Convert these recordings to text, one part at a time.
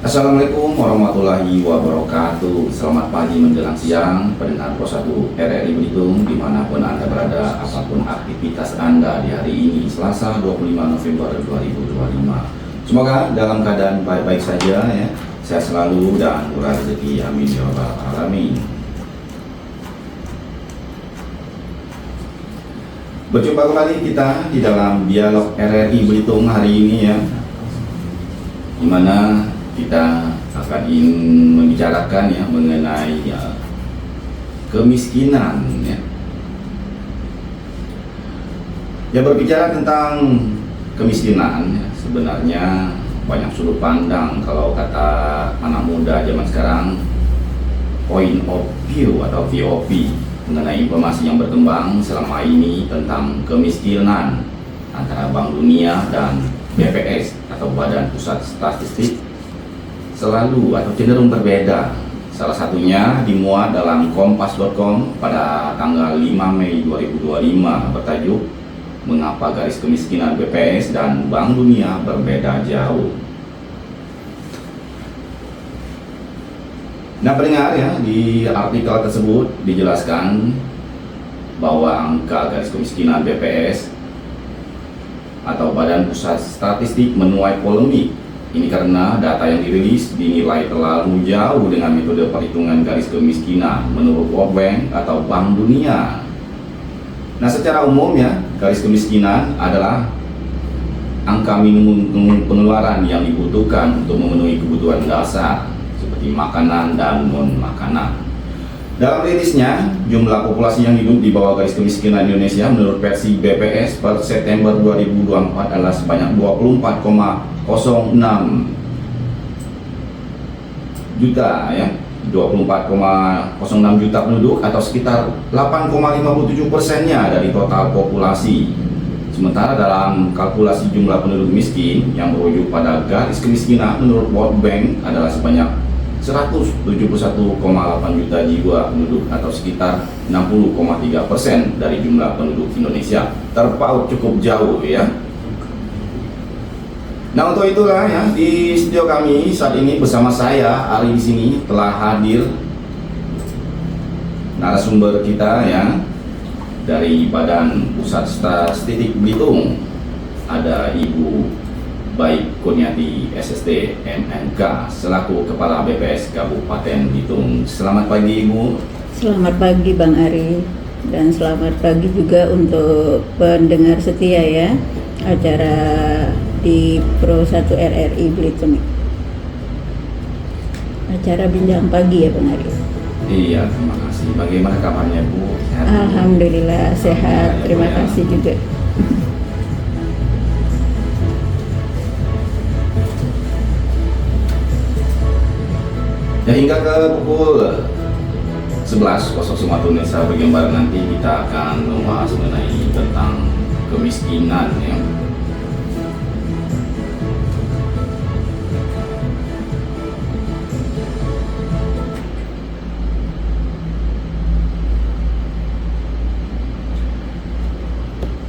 Assalamualaikum warahmatullahi wabarakatuh. Selamat pagi menjelang siang pendengar Pro 1 RRI Belitung dimanapun Anda berada, apapun aktivitas Anda di hari ini Selasa 25 November 2025. Semoga dalam keadaan baik-baik saja ya, sehat selalu dan murah rezeki, amin ya rabbal alamin. Berjumpa kembali kita di dalam dialog RRI Belitung hari ini ya, dimana kita akan ingin membicarakan ya mengenai kemiskinan ya. Ya, berbicara tentang kemiskinan ya, sebenarnya banyak sudut pandang kalau kata anak muda zaman sekarang, point of view atau VOP mengenai informasi yang berkembang selama ini tentang kemiskinan antara Bank Dunia dan BPS atau Badan Pusat Statistik selalu atau cenderung berbeda. Salah satunya dimuat dalam kompas.com pada tanggal 5 Mei 2025 bertajuk "Mengapa garis kemiskinan BPS dan Bank Dunia berbeda jauh?" Nah, pendengar ya, di artikel tersebut dijelaskan bahwa angka garis kemiskinan BPS atau Badan Pusat Statistik menuai polemik. Ini karena data yang dirilis dinilai terlalu jauh dengan metode perhitungan garis kemiskinan menurut World Bank atau Bank Dunia. Nah, secara umum ya, garis kemiskinan adalah angka minimum pengeluaran yang dibutuhkan untuk memenuhi kebutuhan dasar seperti makanan dan non-makanan. Dalam rilisnya, jumlah populasi yang hidup di bawah garis kemiskinan Indonesia menurut versi BPS per September 2024 adalah sebanyak 24,06 juta ya, 24,06 juta penduduk atau sekitar 8,57%-nya dari total populasi. Sementara dalam kalkulasi jumlah penduduk miskin yang merujuk pada garis kemiskinan menurut World Bank adalah sebanyak 171,8 juta jiwa penduduk atau sekitar 60,3% dari jumlah penduduk Indonesia. Terpaut cukup jauh ya. Nah, untuk itulah ya, di studio kami saat ini bersama saya Ari di sini telah hadir narasumber kita ya dari Badan Pusat Statistik Belitung. Ada Ibu Baik Kurniati SST MNK selaku Kepala BPS Kabupaten Belitung. Selamat pagi Ibu. Selamat pagi Bang Ari, dan selamat pagi juga untuk pendengar setia ya acara di Pro 1 RRI Belitung. Acara bincang pagi ya Bang Ari. Iya, terima kasih. Bagaimana kabarnya Bu? Sehat? Alhamdulillah sehat, terima kasih juga. Ya, hingga ke pukul 11.00 waktu Indonesia bagian Barat nanti kita akan membahas mengenai tentang kemiskinan ya.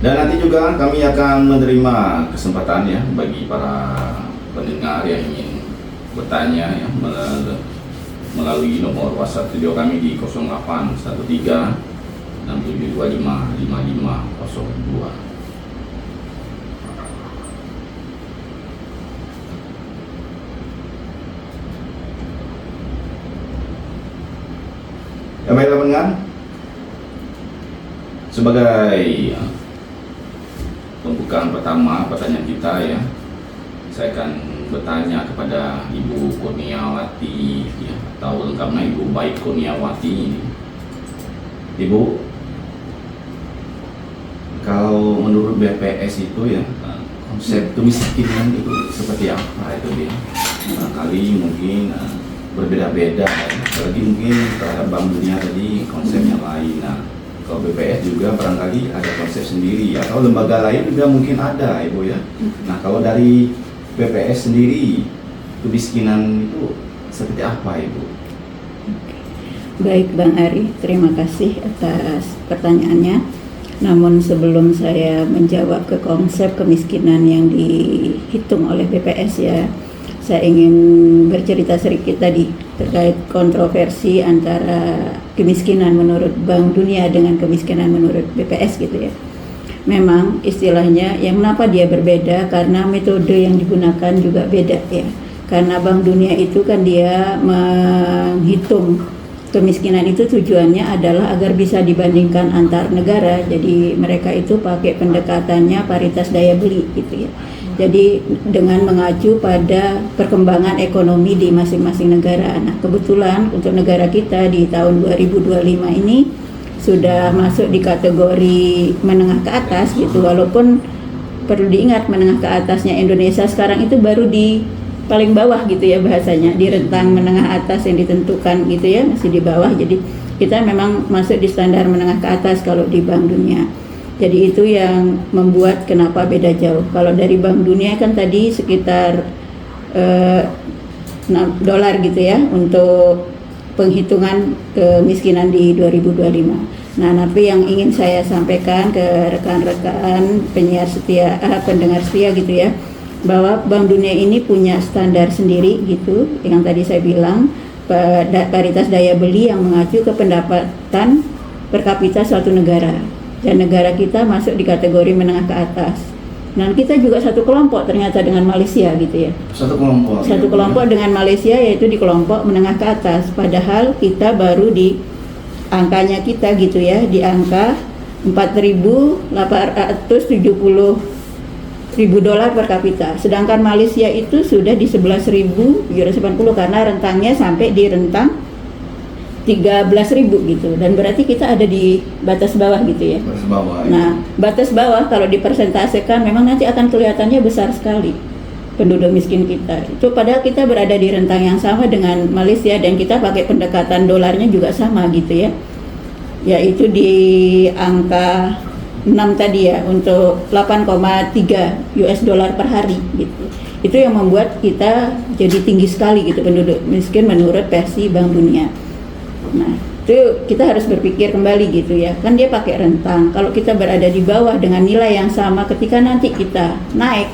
Dan nanti juga kami akan menerima kesempatan ya bagi para pendengar yang ingin bertanya ya melalui nomor WhatsApp studio kami di 0813 6725 5502. Ya, baiklah pendengar, sebagai pembukaan pertama pertanyaan kita ya, saya akan bertanya kepada Ibu Kurniawati ya, atau lengkapnya Ibu Baik Kurniawati. Ibu, kalau menurut BPS itu ya, konsep kemiskinan itu seperti apa itu dia? Kali mungkin berbeda-beda ya. Apalagi mungkin terhadap Bank Dunia tadi konsepnya lain. Nah, kalau BPS juga barangkali ada konsep sendiri atau lembaga lain juga mungkin ada Ibu ya. Nah, kalau dari BPS sendiri kemiskinan itu seperti apa Ibu? Baik Bang Ari, terima kasih atas pertanyaannya. Namun sebelum saya menjawab ke konsep kemiskinan yang dihitung oleh BPS ya, saya ingin bercerita sedikit tadi terkait kontroversi antara kemiskinan menurut Bank Dunia dengan kemiskinan menurut BPS gitu ya. Memang istilahnya yang kenapa dia berbeda karena metode yang digunakan juga beda ya. Karena Bank Dunia itu kan dia menghitung kemiskinan itu tujuannya adalah agar bisa dibandingkan antar negara. Jadi mereka itu pakai pendekatannya paritas daya beli gitu ya. Jadi dengan mengacu pada perkembangan ekonomi di masing-masing negara. Nah, kebetulan untuk negara kita di tahun 2025 ini sudah masuk di kategori menengah ke atas gitu. Walaupun perlu diingat menengah ke atasnya Indonesia sekarang itu baru di paling bawah gitu ya bahasanya, di rentang menengah atas yang ditentukan gitu ya, masih di bawah. Jadi kita memang masuk di standar menengah ke atas kalau di Bank Dunia. Jadi itu yang membuat kenapa beda jauh. Kalau dari Bank Dunia kan tadi sekitar $6 gitu ya untuk penghitungan kemiskinan di 2025. Nah, tapi yang ingin saya sampaikan ke rekan-rekan penyiar setia, pendengar setia gitu ya, bahwa Bank Dunia ini punya standar sendiri gitu, yang tadi saya bilang paritas daya beli yang mengacu ke pendapatan per kapita suatu negara, dan negara kita masuk di kategori menengah ke atas. Dan kita juga satu kelompok ternyata dengan Malaysia gitu ya. Satu kelompok dengan Malaysia, yaitu di kelompok menengah ke atas. Padahal kita baru di angkanya kita gitu ya, di angka $4.870 per kapita. Sedangkan Malaysia itu sudah di 11.780 karena rentangnya sampai di rentang 13.000 gitu. Dan berarti kita ada di batas bawah gitu ya. Batas bawah. Nah, batas bawah kalau dipersentasekan memang nanti akan kelihatannya besar sekali penduduk miskin kita. Itu padahal kita berada di rentang yang sama dengan Malaysia dan kita pakai pendekatan dolarnya juga sama gitu ya. Yaitu di angka 6 tadi ya, untuk 8,3 US dollar per hari gitu. Itu yang membuat kita jadi tinggi sekali gitu penduduk miskin menurut versi Bank Dunia. Nah, itu kita harus berpikir kembali gitu ya. Kan dia pakai rentang. Kalau kita berada di bawah dengan nilai yang sama, ketika nanti kita naik,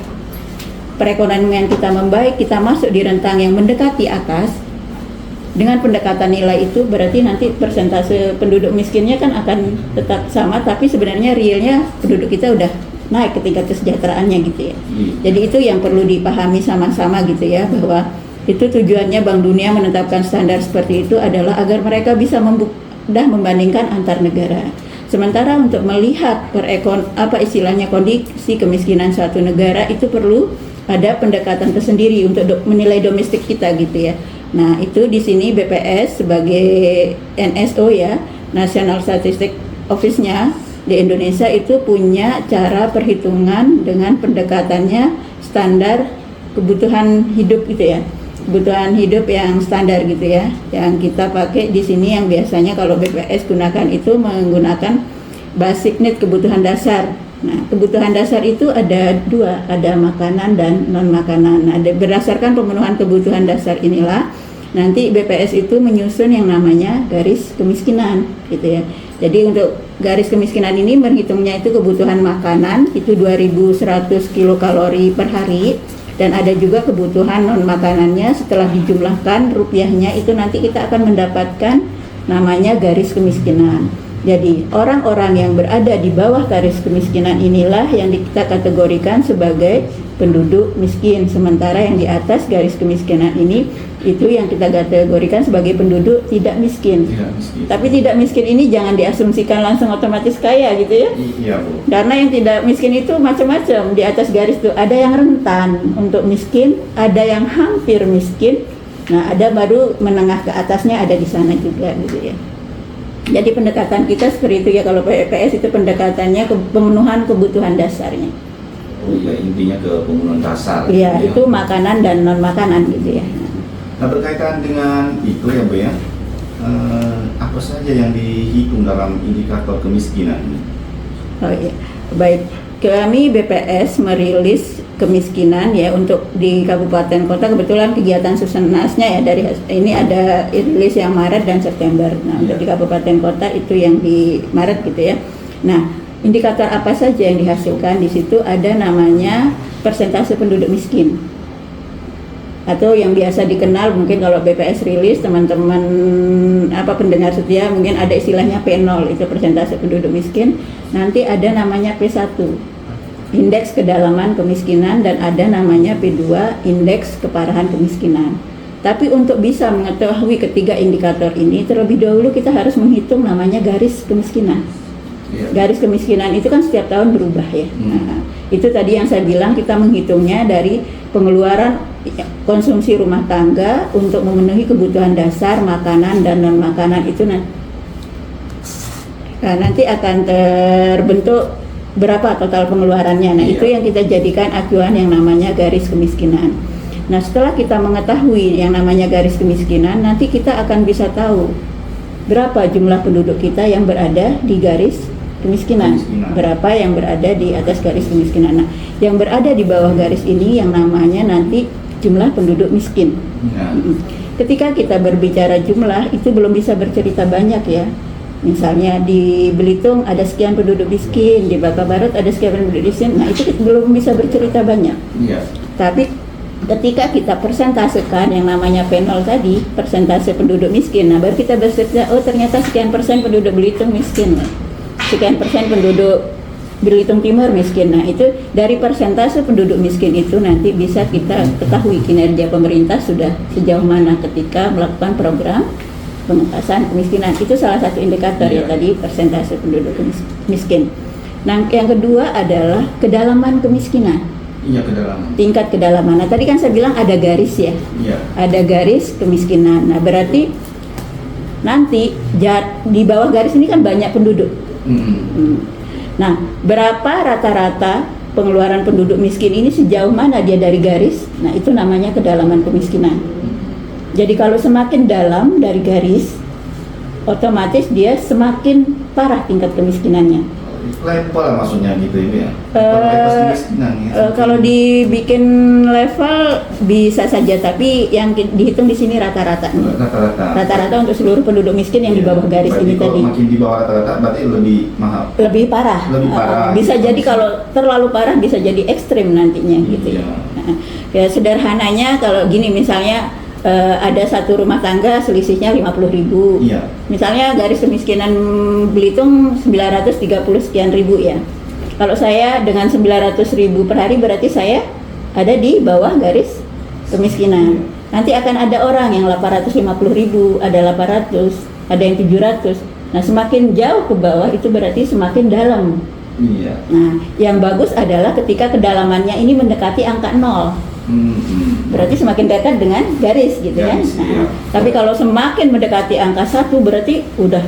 perekonomian kita membaik, kita masuk di rentang yang mendekati atas, dengan pendekatan nilai itu berarti nanti persentase penduduk miskinnya kan akan tetap sama, tapi sebenarnya realnya penduduk kita udah naik ke tingkat kesejahteraannya gitu ya. Jadi itu yang perlu dipahami sama-sama gitu ya, bahwa itu tujuannya Bank Dunia menetapkan standar seperti itu adalah agar mereka bisa mudah membandingkan antar negara. Sementara untuk melihat kondisi kemiskinan suatu negara itu perlu ada pendekatan tersendiri untuk menilai domestik kita gitu ya. Nah, itu di sini BPS sebagai NSO ya, National Statistic Office-nya di Indonesia itu punya cara perhitungan dengan pendekatannya standar kebutuhan hidup gitu ya. Kebutuhan hidup yang standar gitu ya. Yang kita pakai di sini yang biasanya kalau BPS gunakan itu menggunakan basic need, kebutuhan dasar. Nah, kebutuhan dasar itu ada dua, ada makanan dan non makanan. Nah, berdasarkan pemenuhan kebutuhan dasar inilah nanti BPS itu menyusun yang namanya garis kemiskinan gitu ya. Jadi untuk garis kemiskinan ini berhitungnya itu kebutuhan makanan itu 2.100 kilokalori per hari, dan ada juga kebutuhan non makanannya setelah dijumlahkan rupiahnya itu nanti kita akan mendapatkan namanya garis kemiskinan. Jadi orang-orang yang berada di bawah garis kemiskinan inilah yang kita kategorikan sebagai penduduk miskin, sementara yang di atas garis kemiskinan ini itu yang kita kategorikan sebagai penduduk tidak miskin. Tapi tidak miskin ini jangan diasumsikan langsung otomatis kaya gitu ya. Iya, Bu. Karena yang tidak miskin itu macam-macam. Di atas garis itu ada yang rentan untuk miskin, ada yang hampir miskin. Nah, ada baru menengah ke atasnya ada di sana juga gitu ya. Jadi pendekatan kita seperti itu ya, kalau BPS itu pendekatannya ke pemenuhan kebutuhan dasarnya. Oh iya, intinya ke pemenuhan dasar. Iya, ya. itu makanan dan non makanan gitu ya. Nah, berkaitan dengan itu ya, Bu ya, apa saja yang dihitung dalam indikator kemiskinan ini? Oh iya, baik. Kami BPS merilis kemiskinan ya untuk di kabupaten kota, kebetulan kegiatan Susenasnya ya dari ini ada rilis yang Maret dan September. Nah, untuk di kabupaten kota itu yang di Maret gitu ya. Nah, indikator apa saja yang dihasilkan di situ ada namanya persentase penduduk miskin. atau yang biasa dikenal mungkin kalau BPS rilis teman-teman pendengar setia mungkin ada istilahnya P0, itu persentase penduduk miskin. Nanti ada namanya P1, indeks kedalaman kemiskinan, dan ada namanya P2, indeks keparahan kemiskinan. Tapi untuk bisa mengetahui ketiga indikator ini, terlebih dahulu kita harus menghitung namanya garis kemiskinan. Garis kemiskinan itu kan setiap tahun berubah ya. Nah, itu tadi yang saya bilang, kita menghitungnya dari pengeluaran konsumsi rumah tangga untuk memenuhi kebutuhan dasar, makanan dan non makanan itu nanti akan terbentuk berapa total pengeluarannya. Nah, itu yang kita jadikan acuan yang namanya garis kemiskinan. Nah, setelah kita mengetahui yang namanya garis kemiskinan, nanti kita akan bisa tahu berapa jumlah penduduk kita yang berada di garis kemiskinan, berapa yang berada di atas garis kemiskinan. Nah, yang berada di bawah garis ini yang namanya nanti jumlah penduduk miskin. Ketika kita berbicara jumlah, itu belum bisa bercerita banyak ya. Misalnya di Belitung ada sekian penduduk miskin, di Baka Barat ada sekian penduduk miskin. Nah, itu belum bisa bercerita banyak. Tapi ketika kita persentasekan yang namanya P0 tadi, persentase penduduk miskin, nah baru kita bercerita, oh ternyata sekian persen penduduk Belitung miskin, sekian persen penduduk Belitung Timur miskin. Nah, itu dari persentase penduduk miskin itu nanti bisa kita ketahui kinerja pemerintah sudah sejauh mana ketika melakukan program pengentasan kemiskinan. Itu salah satu indikator ya tadi, persentase penduduk miskin. Nah, yang kedua adalah kedalaman kemiskinan. Kedalaman. Tingkat kedalaman. Nah, tadi kan saya bilang ada garis ya. Ada garis kemiskinan. Nah, berarti nanti di bawah garis ini kan banyak penduduk. Nah, berapa rata-rata pengeluaran penduduk miskin ini, sejauh mana dia dari garis? Nah, itu namanya kedalaman kemiskinan. Jadi kalau semakin dalam dari garis, otomatis dia semakin parah tingkat kemiskinannya. Level maksudnya gitu ya? Kalau dibikin level bisa saja, tapi yang dihitung di sini rata-rata. Rata-rata untuk seluruh penduduk miskin yang di bawah garis ini tadi. Makin di bawah rata-rata berarti lebih mahal. Lebih parah. Bisa jadi kalau terlalu parah bisa jadi ekstrim nantinya gitu ya. Ya sederhananya kalau gini misalnya, ada satu rumah tangga selisihnya 50.000. Misalnya garis kemiskinan Belitung 930 sekian ribu ya. Kalau saya dengan 900.000 per hari berarti saya ada di bawah garis kemiskinan. Nanti akan ada orang yang 850.000, ada 800, ada yang 700. Nah, semakin jauh ke bawah itu berarti semakin dalam. Nah, yang bagus adalah ketika kedalamannya ini mendekati angka 0. Berarti semakin dekat dengan garis gitu ya. Nah, tapi kalau semakin mendekati angka 1 berarti udah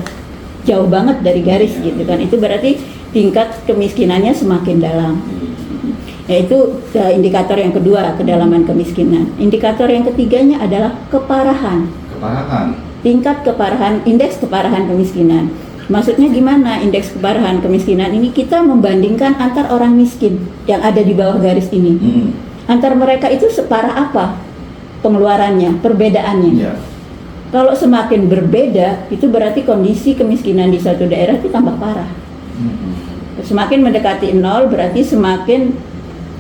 jauh banget dari garis gitu kan. Itu berarti tingkat kemiskinannya semakin dalam. Yaitu indikator yang kedua, kedalaman kemiskinan. Indikator yang ketiganya adalah keparahan. Tingkat keparahan, indeks keparahan kemiskinan. Maksudnya gimana indeks keparahan kemiskinan ini? Kita membandingkan antar orang miskin yang ada di bawah garis ini. Antar mereka itu separah apa pengeluarannya, perbedaannya. Kalau semakin berbeda, itu berarti kondisi kemiskinan di suatu daerah itu tambah parah. Semakin mendekati 0 berarti semakin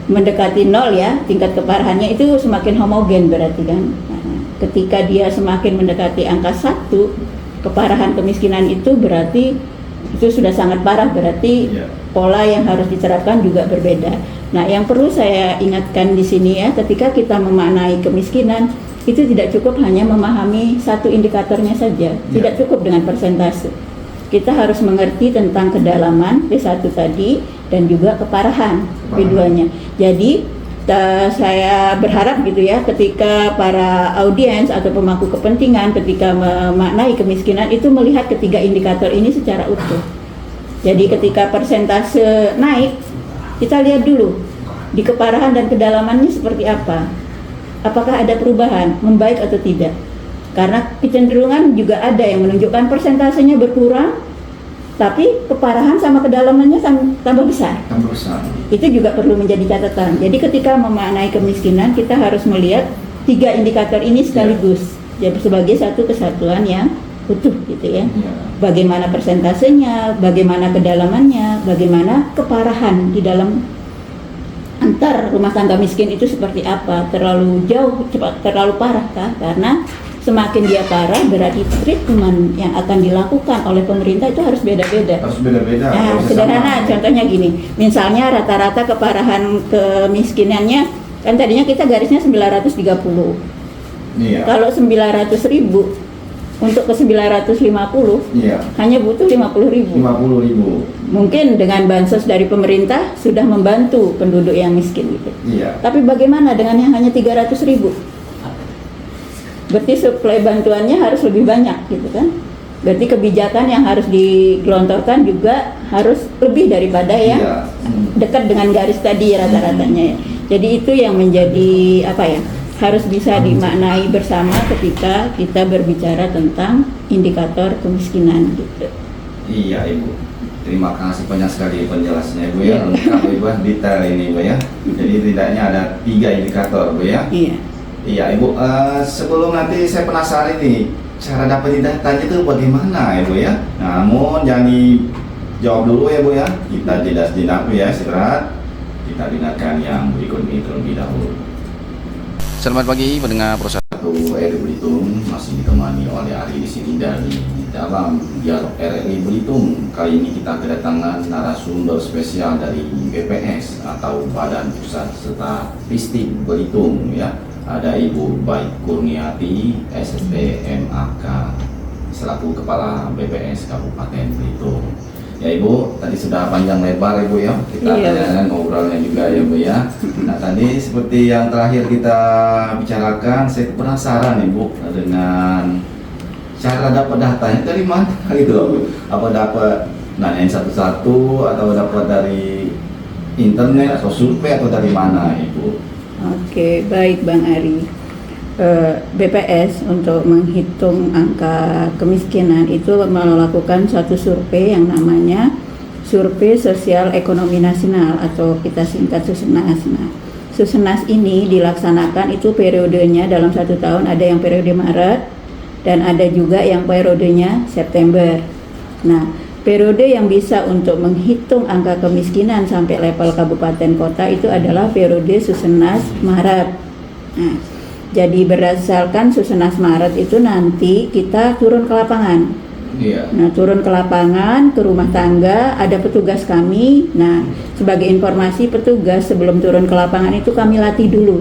mendekati 0 ya, tingkat keparahannya itu semakin homogen berarti kan. Ketika dia semakin mendekati angka 1, keparahan kemiskinan itu berarti itu sudah sangat parah, berarti pola yang harus diterapkan juga berbeda. Nah, yang perlu saya ingatkan di sini ya, ketika kita memaknai kemiskinan, itu tidak cukup hanya memahami satu indikatornya saja, tidak cukup dengan persentase. Kita harus mengerti tentang kedalaman P1 tadi dan juga keparahan P2-nya. Jadi, saya berharap gitu ya, ketika para audiens atau pemangku kepentingan ketika memaknai kemiskinan itu melihat ketiga indikator ini secara utuh. Jadi ketika persentase naik, kita lihat dulu di keparahan dan kedalamannya seperti apa. Apakah ada perubahan, membaik atau tidak? Karena kecenderungan juga ada yang menunjukkan persentasenya berkurang, tapi keparahan sama kedalamannya tambah besar. Itu juga perlu menjadi catatan. Jadi ketika memaknai kemiskinan, kita harus melihat tiga indikator ini sekaligus, jadi sebagai satu kesatuan yang utuh gitu ya. Bagaimana persentasenya, bagaimana kedalamannya, bagaimana keparahan di dalam ntar rumah tangga miskin itu seperti apa, terlalu jauh, terlalu parah kan? Karena semakin dia parah berarti treatment yang akan dilakukan oleh pemerintah itu harus beda-beda. Harus beda-beda. Nah, nggak bisa sederhana sama. contohnya gini, misalnya rata-rata keparahan kemiskinannya kan tadinya kita garisnya 930. Iya. Kalau 900.000 untuk ke 950 Iya. hanya butuh 50.000. 50.000. Mungkin dengan bansos dari pemerintah sudah membantu penduduk yang miskin gitu. Iya. Tapi bagaimana dengan yang hanya 300.000? Berarti suplai bantuannya harus lebih banyak gitu kan? Berarti kebijakan yang harus digelontorkan juga harus lebih daripada yang Iya. dekat dengan garis tadi rata-ratanya ya. Jadi itu yang menjadi apa ya? Harus bisa dimaknai bersama ketika kita berbicara tentang indikator kemiskinan gitu. Iya Ibu. Terima kasih banyak sekali penjelasannya Ibu ya. Iya. Lengkap Ibu, detail ini Ibu ya. Jadi tidaknya ada 3 indikator Bu ya. Iya. Iya Ibu, sebelum nanti saya penasaran nih cara dapetin datanya itu bagaimana Ibu ya. Namun jangan dijawab dulu ya Bu ya. Kita jeda sejenak Bu ya, istirahat. Kita dengarkan yang berikut ini terlebih dahulu. Selamat pagi pendengar Pro1 RRI Belitung, masih ditemani oleh Ari di sini dari dalam dialog RRI Belitung. Kali ini kita kedatangan narasumber spesial dari BPS atau Badan Pusat Statistik Belitung ya. Ada Ibu Baik Kurniati, SST MAK, selaku Kepala BPS Kabupaten Belitung. Ya Ibu, tadi sudah panjang lebar Ibu ya, kita Iya. tanyakan ngobrolnya juga ya Bu ya. Nah tadi seperti yang terakhir kita bicarakan, saya penasaran Ibu dengan cara dapat datanya dari mana gitu loh. Apa dapat nanyain satu-satu atau dapat dari internet atau survei atau dari mana Ibu? Oke, baik Bang Ari. BPS untuk menghitung angka kemiskinan itu melakukan suatu survei yang namanya Survei Sosial Ekonomi Nasional atau kita singkat Susenas. Nah, Susenas ini dilaksanakan itu periodenya dalam 1 tahun, ada yang periode Maret dan ada juga yang periodenya September. Nah, periode yang bisa untuk menghitung angka kemiskinan sampai level kabupaten kota itu adalah periode Susenas Maret. Nah, jadi berdasarkan Susenas Maret itu nanti kita turun ke lapangan. Iya. Nah, turun ke lapangan, ke rumah tangga, ada petugas kami. Nah, sebagai informasi petugas sebelum turun ke lapangan itu kami latih dulu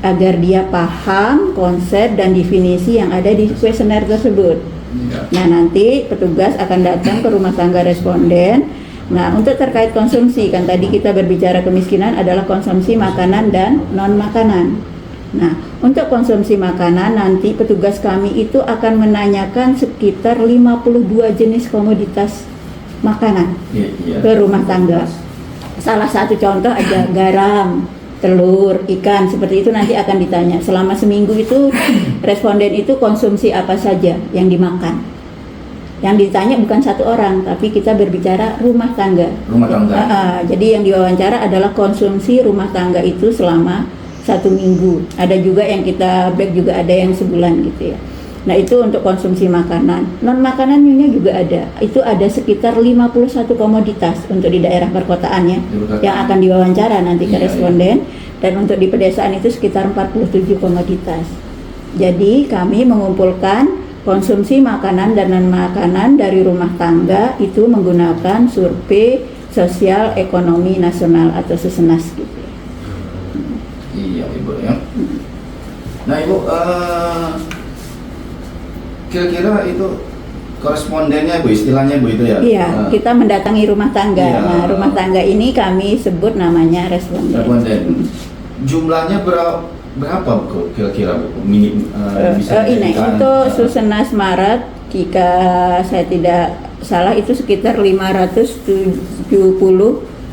agar dia paham konsep dan definisi yang ada di kuesioner tersebut. Iya. Nah, nanti petugas akan datang ke rumah tangga responden. Nah, untuk terkait konsumsi, kan tadi kita berbicara kemiskinan adalah konsumsi makanan dan non-makanan. Nah, untuk konsumsi makanan nanti petugas kami itu akan menanyakan sekitar 52 jenis komoditas makanan Iya. ke rumah tangga. Salah satu contoh ada garam, telur, ikan, seperti itu nanti akan ditanya. Selama seminggu itu responden itu konsumsi apa saja yang dimakan. Yang ditanya bukan satu orang, tapi kita berbicara rumah tangga. Rumah tangga. Jadi yang diwawancara adalah konsumsi rumah tangga itu selama 1 minggu. Ada juga yang kita back juga ada yang sebulan gitu ya. Nah, itu untuk konsumsi makanan. Non makanannya juga ada. Itu ada sekitar 51 komoditas untuk di daerah perkotaan ya, yang akan diwawancara nanti ke Iya, responden. Dan untuk di pedesaan itu sekitar 47 komoditas. Jadi kami mengumpulkan konsumsi makanan dan non makanan dari rumah tangga itu menggunakan Survei Sosial Ekonomi Nasional atau Susenas gitu. Iya Ibu ya. Nah Ibu, kira-kira itu korespondennya Bu, istilahnya Bu itu ya? Iya, kita mendatangi rumah tangga. Iya. Nah, rumah tangga ini kami sebut namanya responden. Responden. Jumlahnya berapa Bu kira-kira Bu? Bisa Ini diberikan? untuk Susenas Maret, jika saya tidak salah itu sekitar 570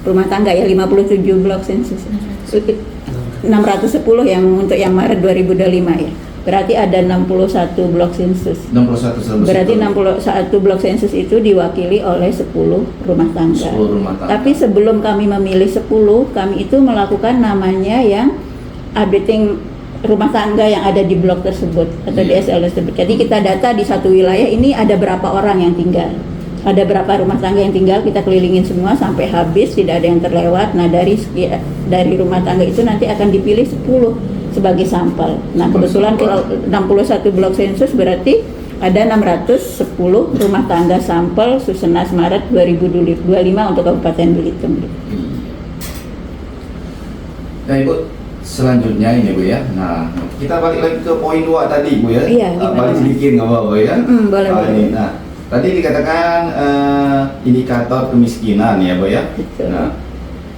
rumah tangga ya, 57 blok sensus. 610 yang untuk yang Maret 2025 ya. Berarti ada 61 blok sensus. 61 Berarti 61 blok sensus itu diwakili oleh 10 rumah tangga. 10 rumah tangga. Tapi sebelum kami memilih 10, kami itu melakukan namanya yang updating rumah tangga yang ada di blok tersebut atau di Iya. SL tersebut. Jadi kita data di satu wilayah ini ada berapa orang yang tinggal. ada berapa rumah tangga yang tinggal, kita kelilingin semua sampai habis, tidak ada yang terlewat. Nah, dari rumah tangga itu nanti akan dipilih 10 sebagai sampel. Nah, kebetulan kalau 61 blok sensus berarti ada 610 rumah tangga sampel Susenas Maret 2025 untuk Kabupaten Belitung. Nah, Ibu, selanjutnya ini Bu ya. Nah, kita balik lagi ke poin 2 tadi Bu ya. Iya, balik sedikit nggak apa-apa ya. Boleh, boleh. Nah, tadi dikatakan indikator kemiskinan ya Bu ya. Betul. Nah,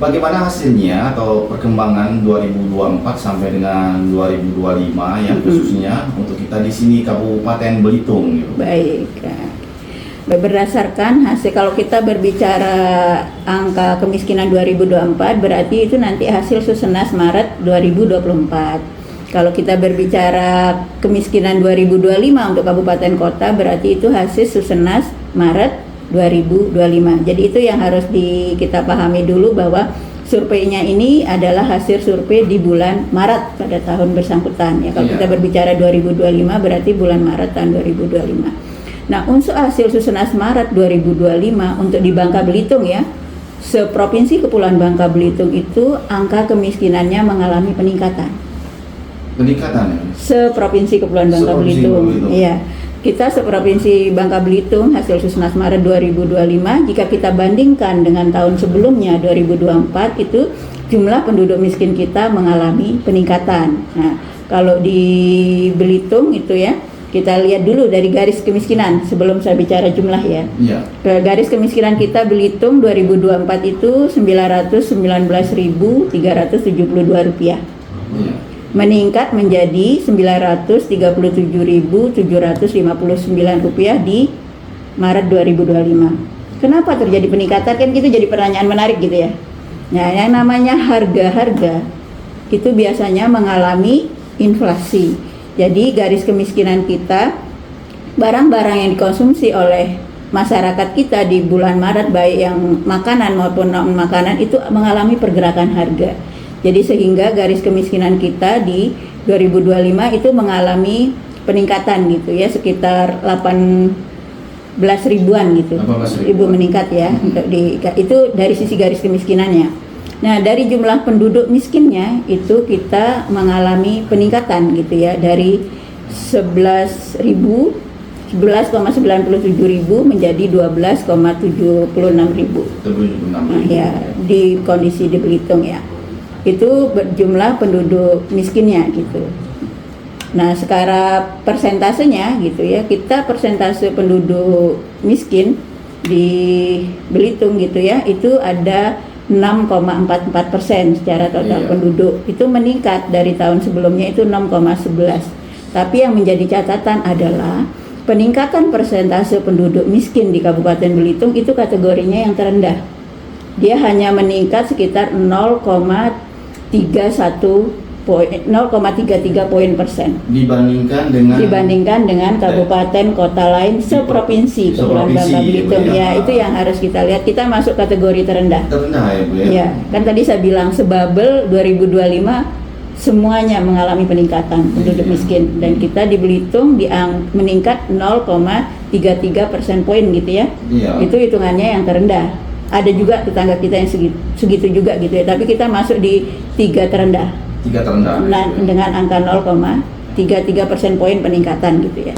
bagaimana hasilnya atau perkembangan 2024 sampai dengan 2025 yang khususnya untuk kita di sini Kabupaten Belitung gitu. Baik. Berdasarkan hasil, kalau kita berbicara angka kemiskinan 2024 berarti itu nanti hasil Susenas Maret 2024. Kalau kita berbicara kemiskinan 2025 untuk kabupaten kota berarti itu hasil Susenas Maret 2025. Jadi itu yang harus kita pahami dulu, bahwa surveinya ini adalah hasil survei di bulan Maret pada tahun bersangkutan ya. Kalau kita berbicara 2025 berarti bulan Maret tahun 2025. Nah, untuk hasil Susenas Maret 2025 untuk di Bangka Belitung ya, seprovinsi Kepulauan Bangka Belitung itu angka kemiskinannya mengalami peningkatan. Peningkatan ya? Seprovinsi Kepulauan Bangka Belitung. Iya. Kita seprovinsi Bangka Belitung hasil Susenas Maret 2025 jika kita bandingkan dengan tahun sebelumnya 2024 itu jumlah penduduk miskin kita mengalami peningkatan. Nah, kalau di Belitung itu ya, kita lihat dulu dari garis kemiskinan sebelum saya bicara jumlah ya. Iya. Garis kemiskinan kita Belitung 2024 itu Rp919.372. Iya. Meningkat menjadi Rp937.759 di Maret 2025. Kenapa terjadi peningkatan? Kan itu jadi pertanyaan menarik gitu ya. Nah, yang namanya harga-harga itu biasanya mengalami inflasi. Jadi garis kemiskinan kita, barang-barang yang dikonsumsi oleh masyarakat kita di bulan Maret baik yang makanan maupun non makanan itu mengalami pergerakan harga. Jadi sehingga garis kemiskinan kita di 2025 itu mengalami peningkatan gitu ya, sekitar 18 ribuan gitu. 18 ribu meningkat ya. Untuk itu dari sisi garis kemiskinannya. Nah, dari jumlah penduduk miskinnya itu kita mengalami peningkatan gitu ya, dari 11,97 ribu menjadi 12,76 ribu. Nah, ya, di kondisi di Belitung ya. Itu jumlah penduduk miskinnya gitu. Nah, sekarang persentasenya gitu ya, kita persentase penduduk miskin di Belitung gitu ya, itu ada 6,44% secara total penduduk. Itu meningkat dari tahun sebelumnya itu 6,11. Tapi yang menjadi catatan adalah peningkatan persentase penduduk miskin di Kabupaten Belitung itu kategorinya yang terendah. Dia hanya meningkat sekitar 0,33 poin persen dibandingkan dengan kabupaten kota lain seprovinsi Kepulauan Bangka Belitung ya. Itu yang harus kita lihat, kita masuk kategori terendah ya Bu ya. Ya, kan tadi saya bilang sebabel 2025 semuanya mengalami peningkatan penduduk miskin, dan kita di Belitung meningkat 0,33 persen poin gitu ya. Itu hitungannya yang terendah. Ada juga tetangga kita yang segitu juga gitu ya, tapi kita masuk di tiga terendah. Nah, dengan angka 0,33 persen poin peningkatan gitu ya.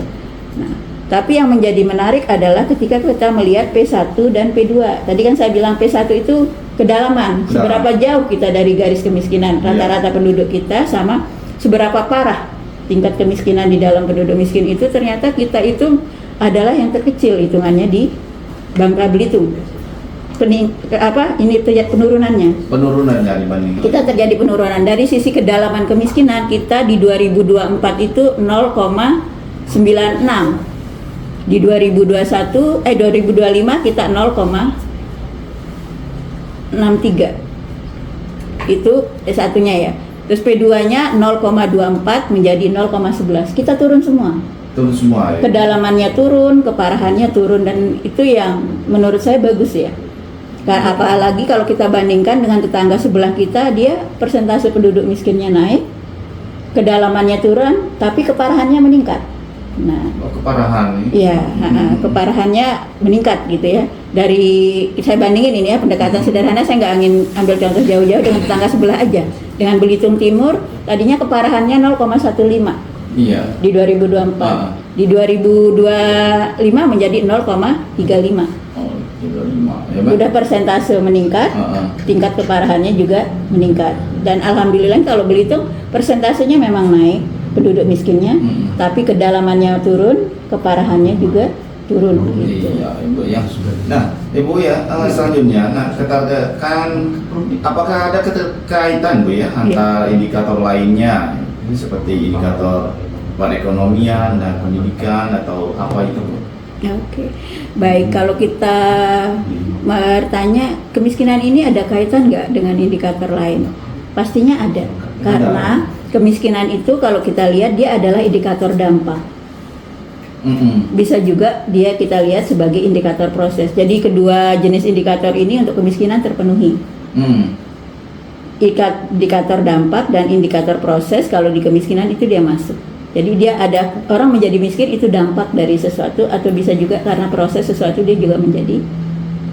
Nah, tapi yang menjadi menarik adalah ketika kita melihat P1 dan P2. Tadi kan saya bilang P1 itu kedalaman, seberapa jauh kita dari garis kemiskinan, rata-rata penduduk kita, sama seberapa parah tingkat kemiskinan di dalam penduduk miskin itu. Ternyata kita itu adalah yang terkecil hitungannya di Bangka Belitung. Ini terjadi penurunannya dibanding kita, terjadi penurunan dari sisi kedalaman kemiskinan. Kita di 2024 itu 0,96, di 2025 kita 0,63. Itu satunya ya. Terus P2 nya 0,24 menjadi 0,11. Kita turun semua ya. Kedalamannya turun, keparahannya turun, dan itu yang menurut saya bagus ya. Apalagi kalau kita bandingkan dengan tetangga sebelah kita, dia persentase penduduk miskinnya naik, kedalamannya turun, tapi keparahannya meningkat. Nah, Keparahan ini. iya, keparahannya meningkat gitu ya. Dari saya bandingin ini ya, pendekatan sederhana, saya nggak ingin ambil contoh jauh-jauh dengan tetangga sebelah aja. Dengan Belitung Timur, tadinya keparahannya 0,15 Iya. di 2024. Di 2025 menjadi 0,35. Oh, 35. Ya, Mbak? Udah persentase meningkat, tingkat keparahannya juga meningkat. Dan alhamdulillah kalau Belitung persentasenya memang naik penduduk miskinnya, tapi kedalamannya turun, keparahannya juga turun gitu. Iya, Ibu ya. Nah, Ibu ya, selanjutnya, apakah ada keterkaitan Bu ya antara indikator lainnya, ini seperti indikator perekonomian dan pendidikan atau apa itu Bu? Oke, baik, kalau kita bertanya kemiskinan ini ada kaitan nggak dengan indikator lain? Pastinya ada, karena kemiskinan itu kalau kita lihat dia adalah indikator dampak. Bisa juga dia kita lihat sebagai indikator proses. Jadi kedua jenis indikator ini untuk kemiskinan terpenuhi. Indikator dampak dan indikator proses kalau di kemiskinan itu dia masuk. Jadi dia ada orang menjadi miskin itu dampak dari sesuatu, atau bisa juga karena proses sesuatu dia juga menjadi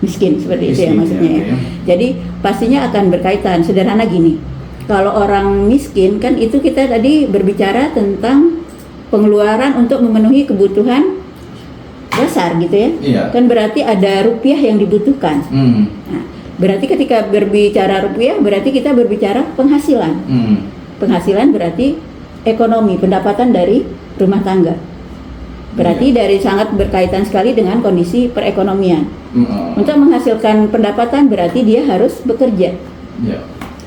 miskin, seperti itu ya maksudnya ya. Jadi pastinya akan berkaitan. Sederhana gini, kalau orang miskin kan itu kita tadi berbicara tentang pengeluaran untuk memenuhi kebutuhan dasar gitu ya. Iya. Kan berarti ada rupiah yang dibutuhkan. Nah, berarti ketika berbicara rupiah berarti kita berbicara penghasilan. Penghasilan berarti ekonomi, pendapatan dari rumah tangga. Berarti dari sangat berkaitan sekali dengan kondisi perekonomian. Untuk menghasilkan pendapatan berarti dia harus bekerja.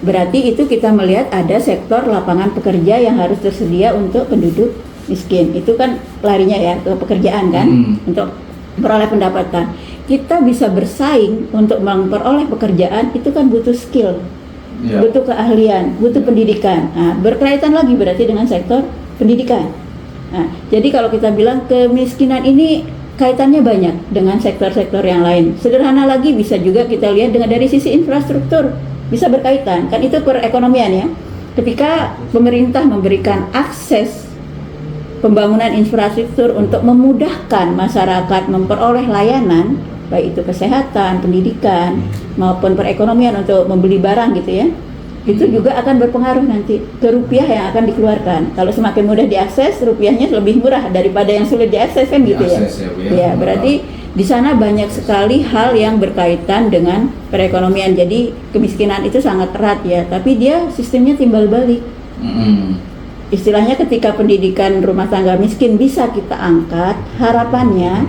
Berarti itu kita melihat ada sektor lapangan pekerja yang harus tersedia untuk penduduk miskin. Itu kan larinya ya ke pekerjaan kan, untuk memperoleh pendapatan. Kita bisa bersaing untuk memperoleh pekerjaan itu kan butuh skill. Butuh keahlian, butuh pendidikan. Nah, berkaitan lagi berarti dengan sektor pendidikan. Nah, jadi kalau kita bilang kemiskinan ini kaitannya banyak dengan sektor-sektor yang lain. Sederhana lagi bisa juga kita lihat dengan dari sisi infrastruktur, bisa berkaitan. Kan itu perekonomian ya. Ketika pemerintah memberikan akses pembangunan infrastruktur untuk memudahkan masyarakat memperoleh layanan, baik itu kesehatan, pendidikan, maupun perekonomian untuk membeli barang gitu ya, itu juga akan berpengaruh nanti ke rupiah yang akan dikeluarkan. Kalau semakin mudah diakses, rupiahnya lebih murah daripada yang sulit diakses kan gitu ya. Ya, berarti di sana banyak sekali hal yang berkaitan dengan perekonomian. Jadi kemiskinan itu sangat erat ya, tapi dia sistemnya timbal balik. Istilahnya ketika pendidikan rumah tangga miskin bisa kita angkat, harapannya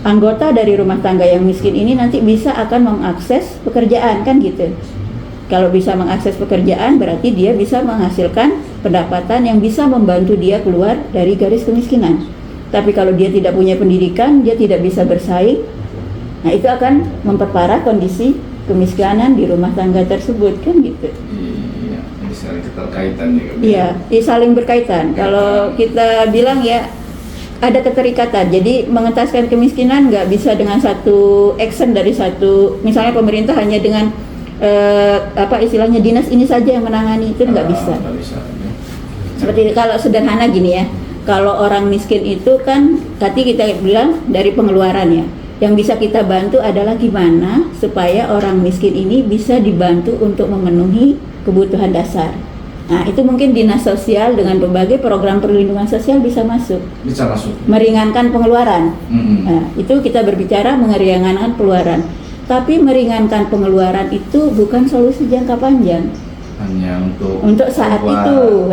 anggota dari rumah tangga yang miskin ini nanti bisa akan mengakses pekerjaan kan gitu. Kalau bisa mengakses pekerjaan berarti dia bisa menghasilkan pendapatan yang bisa membantu dia keluar dari garis kemiskinan. Tapi kalau dia tidak punya pendidikan, dia tidak bisa bersaing. Nah, itu akan memperparah kondisi kemiskinan di rumah tangga tersebut kan gitu. Iya, jadi saling keterkaitan juga. Iya, saling berkaitan. Kalau kita bilang ya ada keterikatan, jadi mengentaskan kemiskinan nggak bisa dengan satu action dari satu, misalnya pemerintah hanya dengan istilahnya dinas ini saja yang menangani, itu nggak bisa. Ya. Seperti kalau sederhana gini ya, kalau orang miskin itu kan tadi kita bilang dari pengeluaran ya, yang bisa kita bantu adalah gimana supaya orang miskin ini bisa dibantu untuk memenuhi kebutuhan dasar. Nah, itu mungkin dinas sosial dengan berbagai program perlindungan sosial bisa masuk. Bisa masuk. Meringankan pengeluaran. Nah, itu kita berbicara meringankan pengeluaran. Tapi meringankan pengeluaran itu bukan solusi jangka panjang. Hanya untuk saat itu.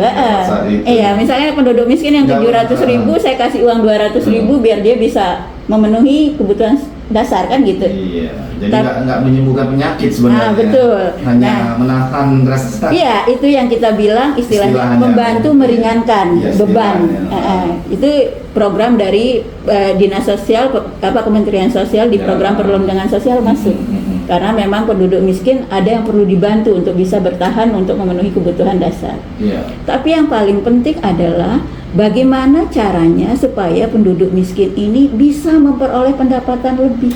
Iya, misalnya penduduk miskin yang 700.000 saya kasih uang 200.000 biar dia bisa memenuhi kebutuhan dasar kan gitu. Iya, jadi nggak menyembuhkan penyakit sebenarnya. Betul. Hanya menahan rasa. Iya, itu yang kita bilang istilahnya membantu meringankan beban. Itu program dari dinas sosial, Kementerian Sosial di program perlindungan sosial masuk. Karena memang penduduk miskin ada yang perlu dibantu untuk bisa bertahan untuk memenuhi kebutuhan dasar. Tapi yang paling penting adalah bagaimana caranya supaya penduduk miskin ini bisa memperoleh pendapatan lebih.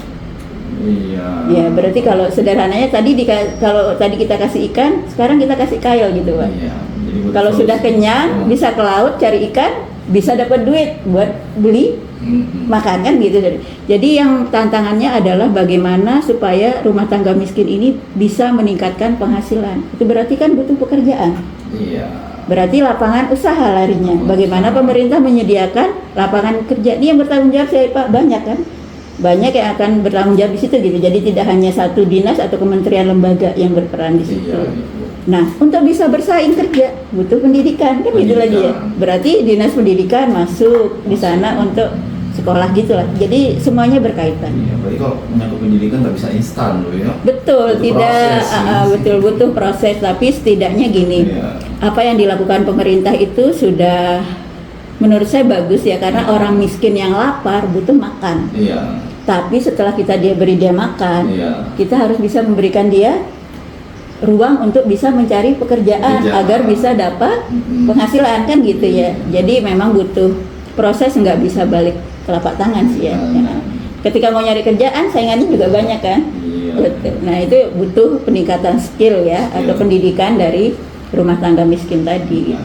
Ya, berarti kalau sederhananya kalau tadi kita kasih ikan, sekarang kita kasih kail gitu, Pak. Kalau sudah kenyang bisa ke laut cari ikan, bisa dapat duit buat beli makan kan gitu. Jadi yang tantangannya adalah bagaimana supaya rumah tangga miskin ini bisa meningkatkan penghasilan. Itu berarti kan butuh pekerjaan. Iya. Berarti lapangan usaha larinya. Bagaimana pemerintah menyediakan lapangan kerja? Ini yang bertanggung jawab siapa? Banyak kan? Banyak yang akan bertanggung jawab di situ gitu. Jadi tidak hanya satu dinas atau kementerian lembaga yang berperan di situ. Iya. Nah, untuk bisa bersaing kerja butuh pendidikan kan gitu lagi ya. Berarti dinas pendidikan masuk di sana untuk sekolah gitulah. Jadi semuanya berkaitan. Iya, berarti kalau menyangkut pendidikan nggak bisa instan loh ya. Betul, Butuh tidak proses, betul butuh proses, tapi setidaknya gini. Iya. Apa yang dilakukan pemerintah itu sudah menurut saya bagus ya, karena orang miskin yang lapar butuh makan. Iya. Tapi setelah beri dia makan, Iya. kita harus bisa memberikan dia ruang untuk bisa mencari pekerjaan agar bisa dapat penghasilan kan gitu ya. Jadi memang butuh proses, nggak bisa balik telapak tangan sih ya. Ketika mau nyari kerjaan saingannya juga banyak kan. Iya. Nah itu butuh peningkatan skill ya atau pendidikan dari rumah tangga miskin tadi.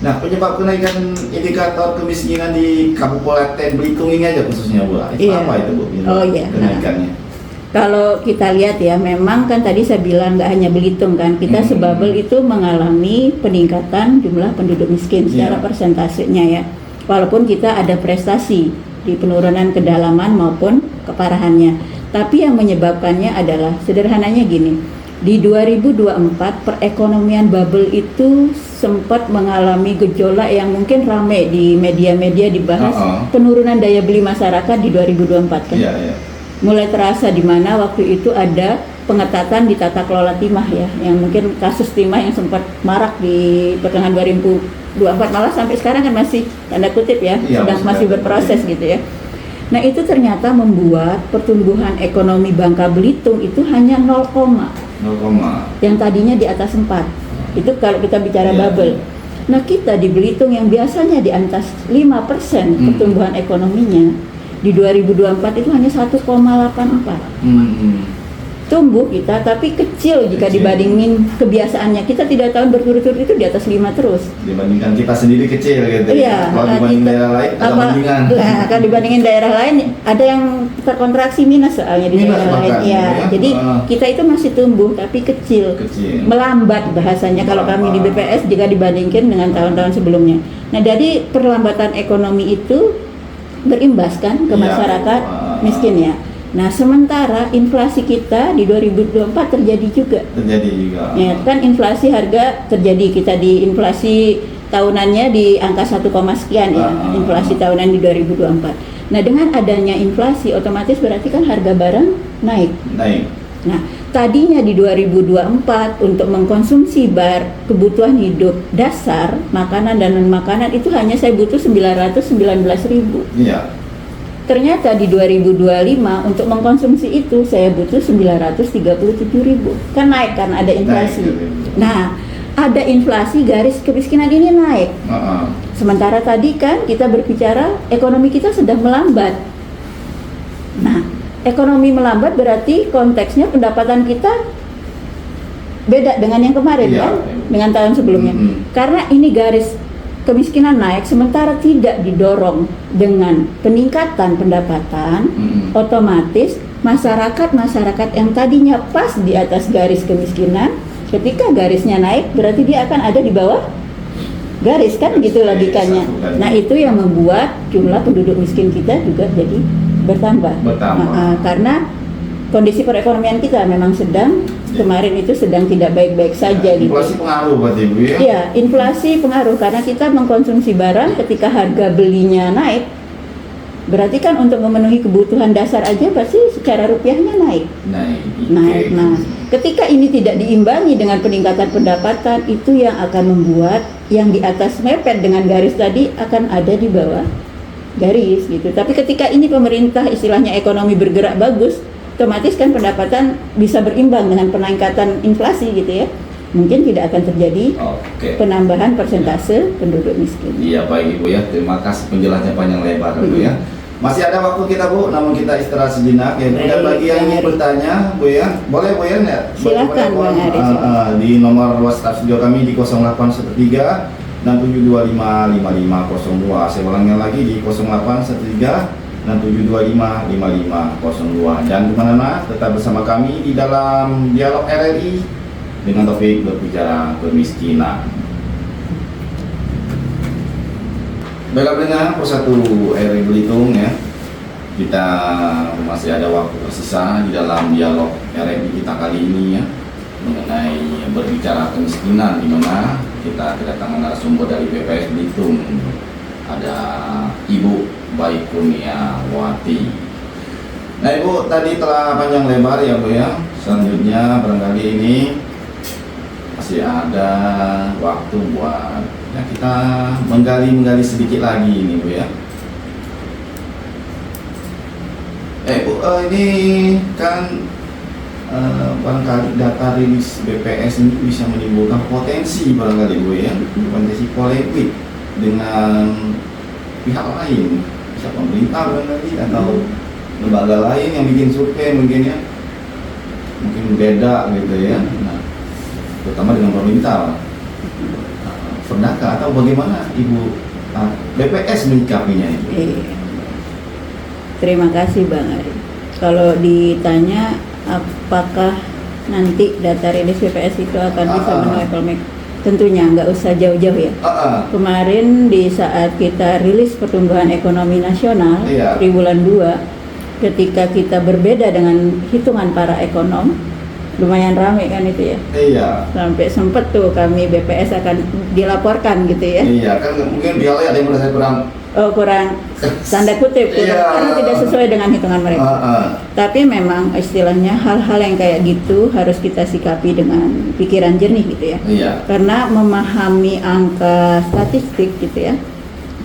Nah, penyebab kenaikan indikator kemiskinan di Kabupaten Belitung ini aja khususnya Bu. Iya. Apa itu Bu? Oh iya. Kenaikannya. Kalau kita lihat ya, memang kan tadi saya bilang nggak hanya Belitung kan, kita sebabel itu mengalami peningkatan jumlah penduduk miskin secara persentasenya ya. Walaupun kita ada prestasi di penurunan kedalaman maupun keparahannya. Tapi yang menyebabkannya adalah sederhananya gini. Di 2024 perekonomian bubble itu sempat mengalami gejolak yang mungkin ramai di media-media dibahas, penurunan daya beli masyarakat di 2024 kan. Iya, iya. Mulai terasa di mana waktu itu ada pengetatan di tata kelola timah ya, yang mungkin kasus timah yang sempat marak di pertengahan 2024, malah sampai sekarang kan masih tanda kutip ya, masih berproses gitu ya. Nah itu ternyata membuat pertumbuhan ekonomi Bangka Belitung itu hanya 0, yang tadinya di atas 4. Itu kalau kita bicara bubble. Nah kita di Belitung yang biasanya di atas 5% pertumbuhan ekonominya, di 2024 itu hanya 1,84. Tumbuh kita, tapi kecil jika dibandingin kebiasaannya. Kita 3 tahun berturut-turut itu di atas 5 terus. Dibandingkan kita sendiri kecil gitu. Iya. Kalau dibanding daerah lain ada bandingan. Nah, kalau dibandingin daerah lain ada yang terkontraksi minus soalnya di daerah lain. Iya. Jadi kita itu masih tumbuh tapi kecil. Melambat bahasanya kalau kami di BPS jika dibandingkan dengan tahun-tahun sebelumnya. Nah, jadi perlambatan ekonomi itu berimbas kan ke masyarakat miskin ya. Nah, sementara inflasi kita di 2024 terjadi juga. Ya, kan inflasi harga terjadi, kita di inflasi tahunannya di angka 1, sekian ya, inflasi tahunan di 2024. Nah, dengan adanya inflasi otomatis berarti kan harga barang naik. Nah, tadinya di 2024 untuk mengkonsumsi kebutuhan hidup dasar, makanan dan non-makanan itu hanya saya butuh 919.000. Iya. Ternyata di 2025 untuk mengkonsumsi itu saya butuh 937.000. Kan naik karena ada inflasi. Nah, ada inflasi, garis kemiskinan ini naik. Sementara tadi kan kita berbicara ekonomi kita sedang melambat. Nah, ekonomi melambat berarti konteksnya pendapatan kita beda dengan yang kemarin kan, dengan tahun sebelumnya. Karena ini garis kemiskinan naik, sementara tidak didorong dengan peningkatan pendapatan, otomatis masyarakat yang tadinya pas di atas garis kemiskinan, ketika garisnya naik berarti dia akan ada di bawah garis kan, gitu logikanya. Nah itu yang membuat jumlah penduduk miskin kita juga jadi bertambah. Karena kondisi perekonomian kita memang kemarin itu sedang tidak baik-baik saja gitu. Inflasi pengaruh berarti Bu ya? Iya, inflasi pengaruh karena kita mengkonsumsi barang ketika harga belinya naik. Berarti kan untuk memenuhi kebutuhan dasar aja pasti secara rupiahnya naik. Nah, ketika ini tidak diimbangi dengan peningkatan pendapatan, itu yang akan membuat yang di atas mepet dengan garis tadi akan ada di bawah garis gitu. Tapi ketika ini pemerintah istilahnya ekonomi bergerak bagus, otomatis kan pendapatan bisa berimbang dengan peningkatan inflasi gitu ya. Mungkin tidak akan terjadi penambahan persentase penduduk miskin. Iya baik Ibu ya, terima kasih penjelasannya panjang lebar Bu ya. Masih ada waktu kita Bu, namun kita istirahat sejenak ya. Dan bagi yang ingin bertanya Bu ya, boleh Bu ya? Silakan Bang Haris. Di nomor WhatsApp studio kami di 0813 67255502. Saya ulangnya lagi di 0813 67255502. Dan teman-teman tetap bersama kami di dalam Dialog RRI dengan topik berbicara kemiskinan. Baiklah pendengar Persatu RRI Belitung ya, kita masih ada waktu tersisa di dalam Dialog RRI kita kali ini ya, mengenai berbicara kemiskinan, di mana kita kedatangan narasumber dari BPS Belitung, ada Ibu Baikuniawati. Nah Ibu tadi telah panjang lebar ya Bu ya. Selanjutnya barangkali ini masih ada waktu buat ya kita menggali sedikit lagi ini Bu ya. Bu, ini kan barangkali data rilis BPS ini bisa menimbulkan potensi barangkali Bu ya, potensi polemik dengan pihak lain, bisa pemerintah barangkali atau lembaga lain yang bikin survei mungkin ya, mungkin beda gitu ya. Nah, terutama dengan pemerintah, pernahkah atau bagaimana Ibu BPS menyikapinya itu? Terima kasih Bang Ari. Kalau ditanya apakah nanti data rilis BPS itu akan bisa menuai polemik, tentunya nggak usah jauh-jauh ya. Kemarin di saat kita rilis pertumbuhan ekonomi nasional di bulan 2, ketika kita berbeda dengan hitungan para ekonom, lumayan ramai kan itu ya. Iya. Sampai sempet tuh kami BPS akan dilaporkan gitu ya. Iya, kan mungkin dia ada yang merasa kurang tanda kutip karena tidak sesuai dengan hitungan mereka. Tapi memang istilahnya hal-hal yang kayak gitu harus kita sikapi dengan pikiran jernih gitu ya. Karena memahami angka statistik gitu ya,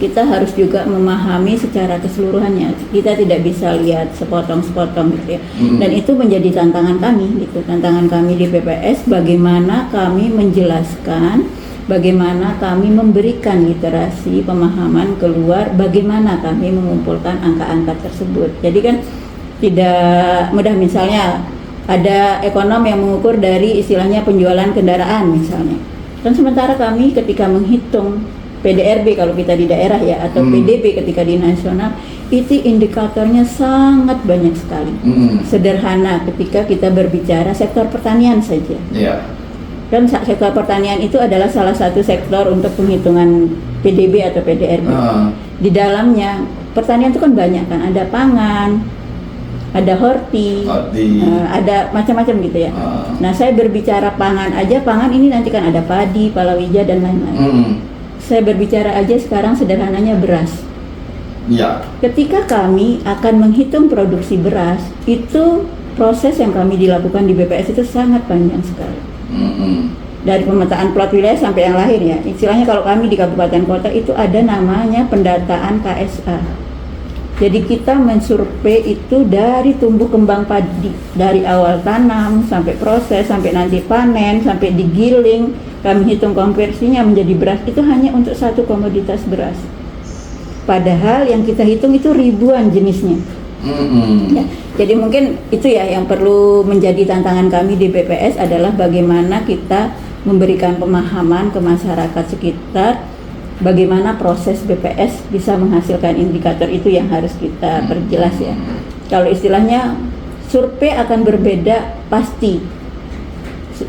kita harus juga memahami secara keseluruhannya. Kita tidak bisa lihat sepotong-sepotong gitu ya. Dan itu menjadi tantangan kami gitu. Tantangan kami di BPS, bagaimana kami menjelaskan, bagaimana kami memberikan literasi pemahaman keluar, bagaimana kami mengumpulkan angka-angka tersebut. Jadi kan tidak mudah, misalnya ada ekonom yang mengukur dari istilahnya penjualan kendaraan misalnya. Dan sementara kami ketika menghitung PDRB kalau kita di daerah ya, atau PDB ketika di nasional, itu indikatornya sangat banyak sekali. Sederhana ketika kita berbicara sektor pertanian saja. Dan sektor pertanian itu adalah salah satu sektor untuk penghitungan PDB atau PDRB. Di dalamnya pertanian itu kan banyak kan, ada pangan, ada horti, ada macam-macam gitu ya. Nah saya berbicara pangan aja, pangan ini nanti kan ada padi, palawija dan lain-lain. Saya berbicara aja sekarang sederhananya beras. Ketika kami akan menghitung produksi beras, itu proses yang kami dilakukan di BPS itu sangat panjang sekali. Dari pemetaan plot wilayah sampai yang lahir ya. Istilahnya kalau kami di kabupaten kota itu ada namanya pendataan KSA. Jadi kita mensurvei itu dari tumbuh kembang padi, dari awal tanam sampai proses, sampai nanti panen, sampai digiling, kami hitung konversinya menjadi beras itu hanya untuk satu komoditas beras. Padahal yang kita hitung itu ribuan jenisnya. Ya, jadi mungkin itu ya yang perlu menjadi tantangan kami di BPS adalah bagaimana kita memberikan pemahaman ke masyarakat sekitar, bagaimana proses BPS bisa menghasilkan indikator itu yang harus kita perjelas ya. Kalau istilahnya survei akan berbeda pasti.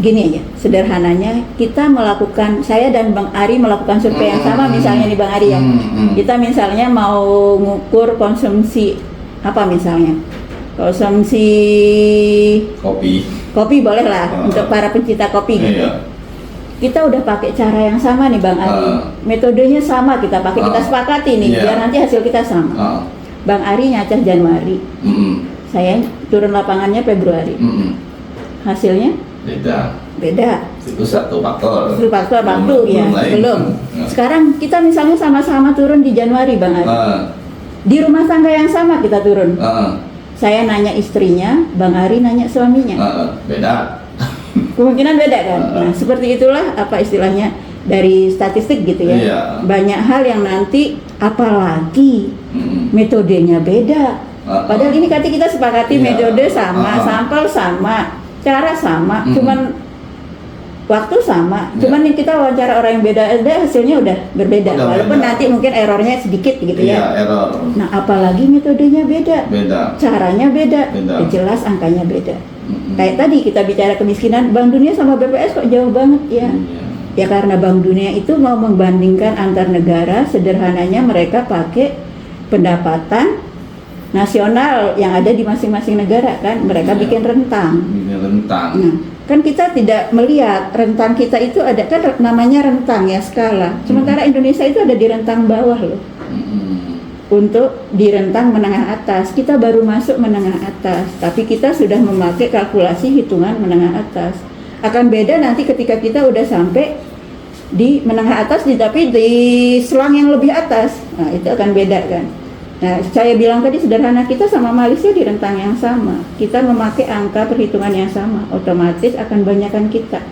Gini aja, sederhananya kita melakukan, saya dan Bang Ari melakukan survei yang sama misalnya nih Bang Ari ya. Kita misalnya mau ngukur konsumsi apa misalnya, konsumsi kopi boleh lah untuk para pencinta kopi gitu. Kita udah pakai cara yang sama nih Bang Ari, metodenya sama kita pakai, kita sepakati nih biar nanti hasil kita sama. Bang Ari nyacah Januari, saya turun lapangannya Februari, hasilnya beda. Itu satu faktor. Waktu ya belum. Sekarang kita misalnya sama-sama turun di Januari Bang Ari. Di rumah tangga yang sama kita turun. Saya nanya istrinya, Bang Ari nanya suaminya. Beda. Kemungkinan beda kan. Nah, seperti itulah apa istilahnya dari statistik gitu ya. Banyak hal yang nanti apalagi metodenya beda. Padahal ini kita sepakati metode sama, sampel sama, cara sama, cuman Waktu sama, Ya. cuman yang kita wawancara orang yang beda ada hasilnya udah berbeda. Udah Walaupun beda. nanti mungkin errornya sedikit gitu Iya, ya. error. Nah, apalagi metodenya beda, Beda. caranya beda, Beda. ya jelas angkanya beda. Mm-mm. Kayak tadi kita bicara kemiskinan, Bank Dunia sama BPS kok jauh banget ya. Iya. Ya karena Bank Dunia itu mau membandingkan antar negara, sederhananya mereka pakai pendapatan nasional yang ada di masing-masing negara kan, mereka Iya. bikin rentang. Ini rentang. Nah, kan kita tidak melihat rentang kita itu ada kan namanya rentang ya skala. Sementara Indonesia itu ada di rentang bawah loh. Mm-mm. Untuk di rentang menengah atas, kita baru masuk menengah atas, tapi kita sudah memakai kalkulasi hitungan menengah atas. Akan beda nanti ketika kita udah sampai di menengah atas, tapi di selang yang lebih atas, nah itu akan beda kan. Nah, saya bilang tadi sederhana, kita sama Malaysia di rentang yang sama, kita memakai angka perhitungan yang sama, otomatis akan banyakkan kita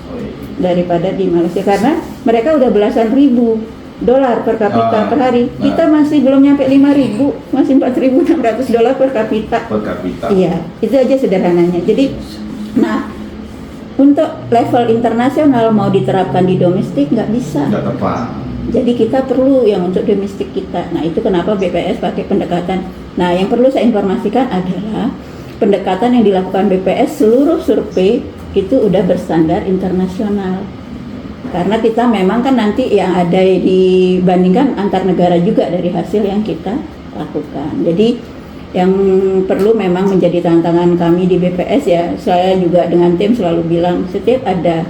Oh, iya. daripada di Malaysia karena mereka udah belasan ribu dolar per kapita per hari. Nah. Kita masih belum nyampe 5.000, masih 4.600 dolar per kapita. Per kapita. Iya, itu aja sederhananya. Jadi, nah untuk level internasional mau diterapkan di domestik nggak bisa. Nggak tepat. Jadi kita perlu yang untuk domestik kita. Nah itu kenapa BPS pakai pendekatan. Nah yang perlu saya informasikan adalah pendekatan yang dilakukan BPS seluruh survei itu udah berstandar internasional. Karena kita memang kan nanti yang ada dibandingkan antar negara juga dari hasil yang kita lakukan. Jadi yang perlu memang menjadi tantangan kami di BPS ya, saya juga dengan tim selalu bilang setiap ada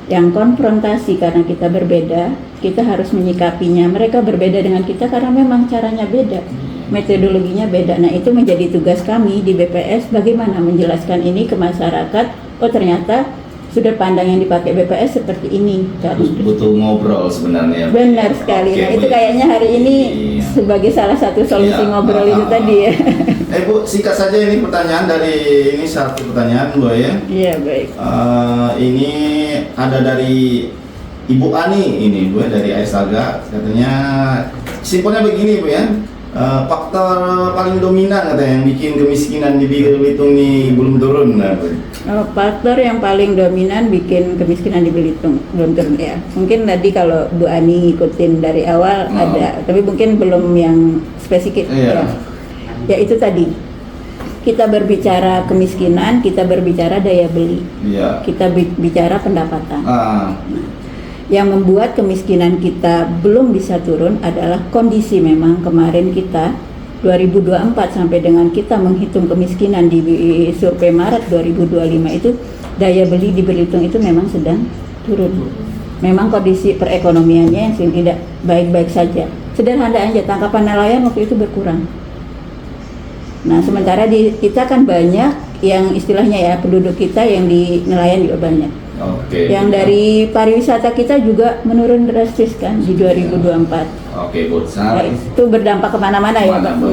yang konfrontasi karena kita berbeda, kita harus menyikapinya. Mereka berbeda dengan kita karena memang caranya beda, metodologinya beda. Nah itu menjadi tugas kami di BPS, bagaimana menjelaskan ini ke masyarakat. Oh ternyata sudut pandang yang dipakai BPS seperti ini. Butuh ngobrol sebenarnya. Benar sekali. Oke, Nah itu baik. kayaknya hari ini Iya. sebagai salah satu solusi Iya, ngobrol itu tadi ya. Bu, singkat saja ini pertanyaan dari ini satu pertanyaan Bu ya. Iya baik. Ini ada dari Ibu Ani ini Bu ya, dari Aisaga, katanya simpelnya begini Bu ya. Faktor paling dominan katanya yang bikin kemiskinan di Belitung ini belum turun. Nah, Bu. Faktor yang paling dominan bikin kemiskinan di Belitung belum turun ya. Mungkin tadi kalau Bu Ani ngikutin dari awal Oh. ada, tapi mungkin belum yang spesifik Iya. ya. Ya itu tadi. Kita berbicara kemiskinan, kita berbicara daya beli, Iya. kita bicara pendapatan. Ah, Yang membuat kemiskinan kita belum bisa turun adalah kondisi memang kemarin kita 2024 sampai dengan kita menghitung kemiskinan di survei Maret 2025 itu daya beli di Belitung itu memang sedang turun. Memang kondisi perekonomiannya yang tidak baik-baik saja. Sederhana aja, tangkapan nelayan waktu itu berkurang. Nah sementara di kita kan banyak yang istilahnya ya penduduk kita yang di nelayan juga banyak. oke. Yang dari pariwisata kita juga menurun drastis kan di 2024. Oke Bu, Nah, itu berdampak kemana-mana ya Mana, Pak. Bu?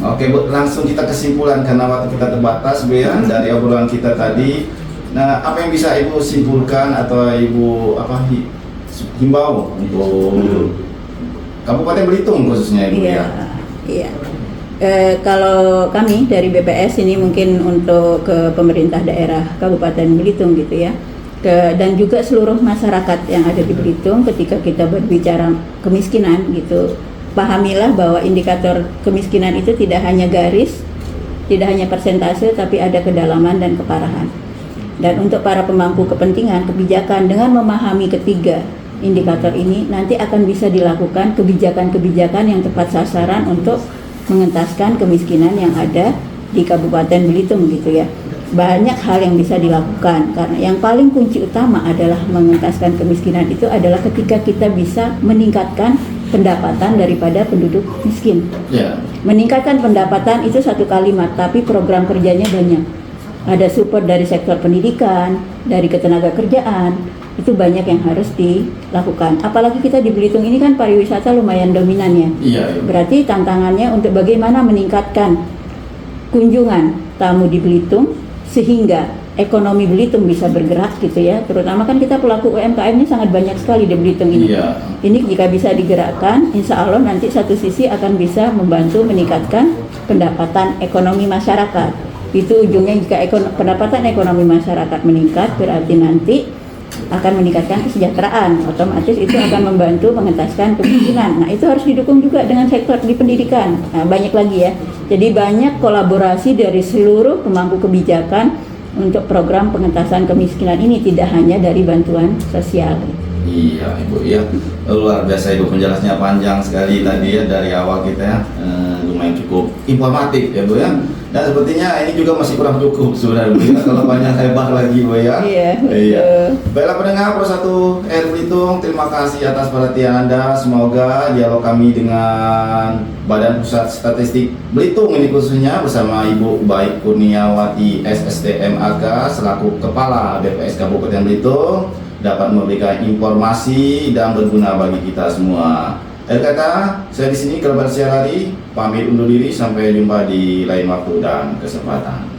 Oke Bu, langsung kita kesimpulan karena waktu kita terbatas Bu ya dari obrolan kita tadi. Nah, apa yang bisa Ibu simpulkan atau Ibu himbau untuk Kabupaten Belitung khususnya Ibu Iya, ya? iya. Kalau kami dari BPS ini mungkin untuk ke pemerintah daerah Kabupaten Belitung gitu ya, dan juga seluruh masyarakat yang ada di Belitung ketika kita berbicara kemiskinan gitu, pahamilah bahwa indikator kemiskinan itu tidak hanya garis, tidak hanya persentase, tapi ada kedalaman dan keparahan. Dan untuk para pemangku kepentingan kebijakan dengan memahami ketiga indikator ini nanti akan bisa dilakukan kebijakan-kebijakan yang tepat sasaran untuk mengentaskan kemiskinan yang ada di Kabupaten Belitung gitu ya. Banyak hal yang bisa dilakukan karena yang paling kunci utama adalah mengentaskan kemiskinan itu adalah ketika kita bisa meningkatkan pendapatan daripada penduduk miskin. Ya. Meningkatkan pendapatan itu satu kalimat, tapi program kerjanya banyak. Ada support dari sektor pendidikan, dari ketenaga kerjaan, itu banyak yang harus dilakukan. Apalagi kita di Belitung ini kan pariwisata lumayan dominan ya. Iya. Berarti tantangannya untuk bagaimana meningkatkan kunjungan tamu di Belitung sehingga ekonomi Belitung bisa bergerak gitu ya. Terutama kan kita pelaku UMKM ini sangat banyak sekali di Belitung ini. Iya. Ini jika bisa digerakkan, insya Allah nanti satu sisi akan bisa membantu meningkatkan pendapatan ekonomi masyarakat. Itu ujungnya jika pendapatan ekonomi masyarakat meningkat, berarti nanti akan meningkatkan kesejahteraan, otomatis itu akan membantu mengentaskan kemiskinan. Nah, itu harus didukung juga dengan sektor di pendidikan. Nah, banyak lagi ya. Jadi banyak kolaborasi dari seluruh pemangku kebijakan untuk program pengentasan kemiskinan ini, tidak hanya dari bantuan sosial. Iya Ibu ya, luar biasa Ibu, penjelasannya panjang sekali tadi ya, dari awal kita ya, lumayan cukup informatif ya Bu ya. Dan sepertinya ini juga masih kurang cukup sebenarnya Bu ya, kalau banyak hebat lagi Bu ya. Iya. Baiklah pendengar Pro 1 Belitung, terima kasih atas perhatian Anda. Semoga dialog kami dengan Badan Pusat Statistik Belitung ini khususnya bersama Ibu Baik Kurniawati SSTM AK selaku Kepala BPS Kabupaten Belitung dapat memberikan informasi dan berguna bagi kita semua. Akhir kata, saya di sini Kelbar Siarari pamit undur diri, sampai jumpa di lain waktu dan kesempatan.